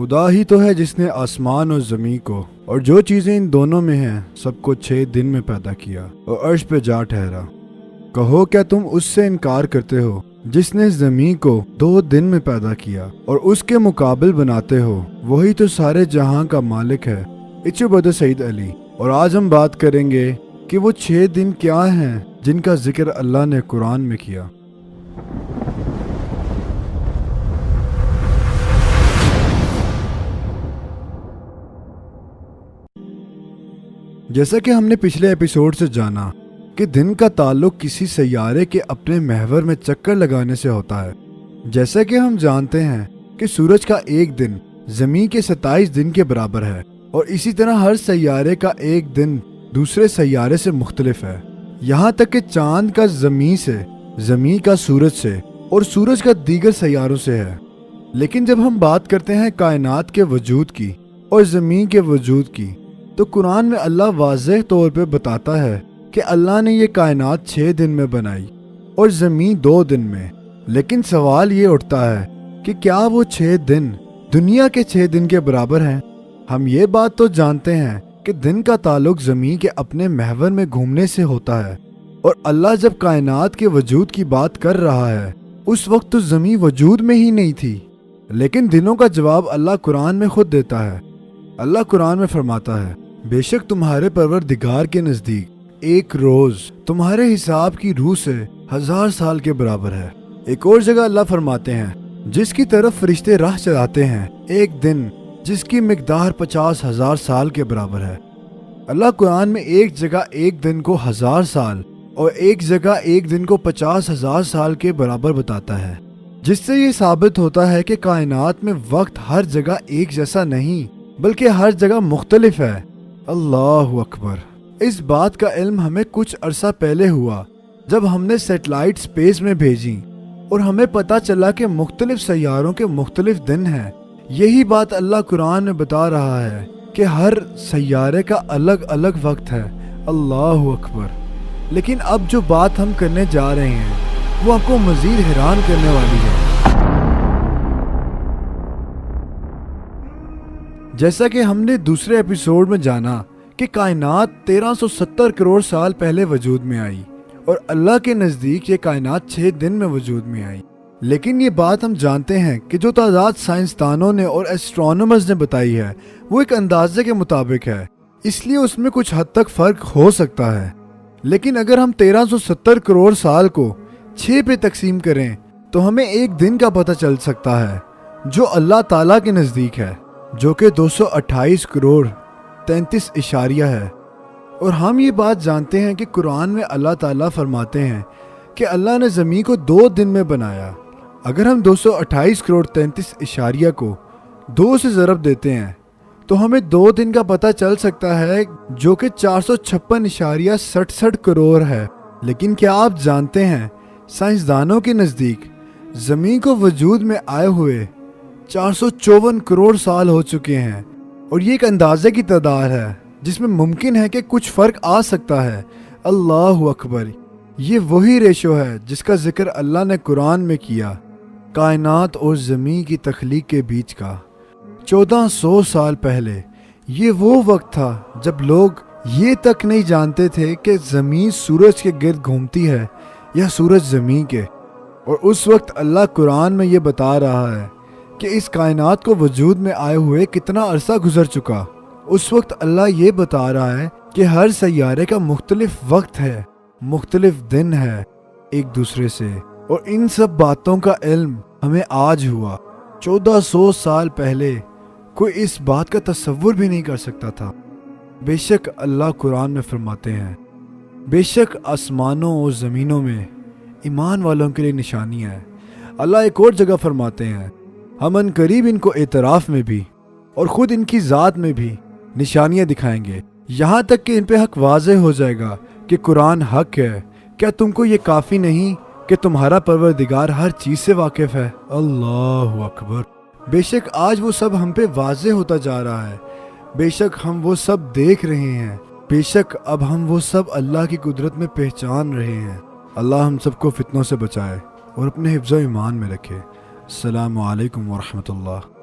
خدا ہی تو ہے جس نے آسمان اور زمین کو اور جو چیزیں ان دونوں میں ہیں سب کو 6 دن میں پیدا کیا اور عرش پہ جا ٹھہرا۔ کہو کیا تم اس سے انکار کرتے ہو جس نے زمین کو 2 دن میں پیدا کیا اور اس کے مقابل بناتے ہو؟ وہی تو سارے جہاں کا مالک ہے۔ اٹس یور برادر سعید علی، اور آج ہم بات کریں گے کہ وہ 6 دن کیا ہیں جن کا ذکر اللہ نے قرآن میں کیا۔ جیسا کہ ہم نے پچھلے ایپیسوڈ سے جانا کہ دن کا تعلق کسی سیارے کے اپنے محور میں چکر لگانے سے ہوتا ہے۔ جیسا کہ ہم جانتے ہیں کہ سورج کا ایک دن زمین کے 27 دن کے برابر ہے، اور اسی طرح ہر سیارے کا ایک دن دوسرے سیارے سے مختلف ہے، یہاں تک کہ چاند کا زمین سے، زمین کا سورج سے، اور سورج کا دیگر سیاروں سے ہے۔ لیکن جب ہم بات کرتے ہیں کائنات کے وجود کی اور زمین کے وجود کی، تو قرآن میں اللہ واضح طور پہ بتاتا ہے کہ اللہ نے یہ کائنات 6 دن میں بنائی اور زمین 2 دن میں۔ لیکن سوال یہ اٹھتا ہے کہ کیا وہ 6 دن دنیا کے 6 دن کے برابر ہیں؟ ہم یہ بات تو جانتے ہیں کہ دن کا تعلق زمین کے اپنے محور میں گھومنے سے ہوتا ہے، اور اللہ جب کائنات کے وجود کی بات کر رہا ہے اس وقت تو زمین وجود میں ہی نہیں تھی۔ لیکن دنوں کا جواب اللہ قرآن میں خود دیتا ہے۔ اللہ قرآن میں فرماتا ہے، بے شک تمہارے پروردگار کے نزدیک ایک روز تمہارے حساب کی روح سے 1000 سال کے برابر ہے۔ ایک اور جگہ اللہ فرماتے ہیں، جس کی طرف فرشتے راہ چلاتے ہیں ایک دن جس کی مقدار 50,000 سال کے برابر ہے۔ اللہ قرآن میں ایک جگہ ایک دن کو 1000 سال اور ایک جگہ ایک دن کو 50,000 سال کے برابر بتاتا ہے، جس سے یہ ثابت ہوتا ہے کہ کائنات میں وقت ہر جگہ ایک جیسا نہیں بلکہ ہر جگہ مختلف ہے۔ اللہ اکبر۔ اس بات کا علم ہمیں کچھ عرصہ پہلے ہوا جب ہم نے سیٹلائٹ سپیس میں بھیجی اور ہمیں پتا چلا کہ مختلف سیاروں کے مختلف دن ہیں۔ یہی بات اللہ قرآن میں بتا رہا ہے کہ ہر سیارے کا الگ الگ وقت ہے۔ اللہ اکبر۔ لیکن اب جو بات ہم کرنے جا رہے ہیں وہ آپ کو مزید حیران کرنے والی ہے۔ جیسا کہ ہم نے دوسرے ایپیسوڈ میں جانا کہ کائنات 1370 کروڑ سال پہلے وجود میں آئی، اور اللہ کے نزدیک یہ کائنات 6 دن میں وجود میں آئی۔ لیکن یہ بات ہم جانتے ہیں کہ جو تعداد سائنسدانوں نے اور ایسٹرونومرز نے بتائی ہے وہ ایک اندازے کے مطابق ہے، اس لیے اس میں کچھ حد تک فرق ہو سکتا ہے۔ لیکن اگر ہم 1370 کروڑ سال کو 6 پہ تقسیم کریں تو ہمیں ایک دن کا پتہ چل سکتا ہے جو اللہ تعالیٰ کے نزدیک ہے، جو کہ 228 کروڑ 33 اشاریہ ہے۔ اور ہم یہ بات جانتے ہیں کہ قرآن میں اللہ تعالیٰ فرماتے ہیں کہ اللہ نے زمین کو 2 دن میں بنایا۔ اگر ہم 228 کروڑ 33 اشاریہ کو 2 سے ضرب دیتے ہیں تو ہمیں 2 دن کا پتہ چل سکتا ہے، جو کہ 456.67 کروڑ ہے۔ لیکن کیا آپ جانتے ہیں سائنسدانوں کے نزدیک زمین کو وجود میں آئے ہوئے 454 کروڑ سال ہو چکے ہیں، اور یہ ایک اندازے کی تعداد ہے جس میں ممکن ہے کہ کچھ فرق آ سکتا ہے۔ اللہ اکبر۔ یہ وہی ریشو ہے جس کا ذکر اللہ نے قرآن میں کیا، کائنات اور زمین کی تخلیق کے بیچ کا 1400 سال پہلے۔ یہ وہ وقت تھا جب لوگ یہ تک نہیں جانتے تھے کہ زمین سورج کے گرد گھومتی ہے یا سورج زمین کے، اور اس وقت اللہ قرآن میں یہ بتا رہا ہے کہ اس کائنات کو وجود میں آئے ہوئے کتنا عرصہ گزر چکا۔ اس وقت اللہ یہ بتا رہا ہے کہ ہر سیارے کا مختلف وقت ہے، مختلف دن ہے ایک دوسرے سے، اور ان سب باتوں کا علم ہمیں آج ہوا۔ 1400 سال پہلے کوئی اس بات کا تصور بھی نہیں کر سکتا تھا۔ بے شک اللہ قرآن میں فرماتے ہیں، بے شک آسمانوں اور زمینوں میں ایمان والوں کے لیے نشانی ہے۔ اللہ ایک اور جگہ فرماتے ہیں، ہم ان قریب ان کو اعتراف میں بھی اور خود ان کی ذات میں بھی نشانیاں دکھائیں گے، یہاں تک کہ ان پہ حق واضح ہو جائے گا کہ قرآن حق ہے۔ کیا تم کو یہ کافی نہیں کہ تمہارا پروردگار ہر چیز سے واقف ہے؟ اللہ اکبر۔ بے شک آج وہ سب ہم پہ واضح ہوتا جا رہا ہے، بے شک ہم وہ سب دیکھ رہے ہیں، بے شک اب ہم وہ سب اللہ کی قدرت میں پہچان رہے ہیں۔ اللہ ہم سب کو فتنوں سے بچائے اور اپنے حفظ و ایمان میں رکھے۔ السلام علیکم ورحمۃ اللہ۔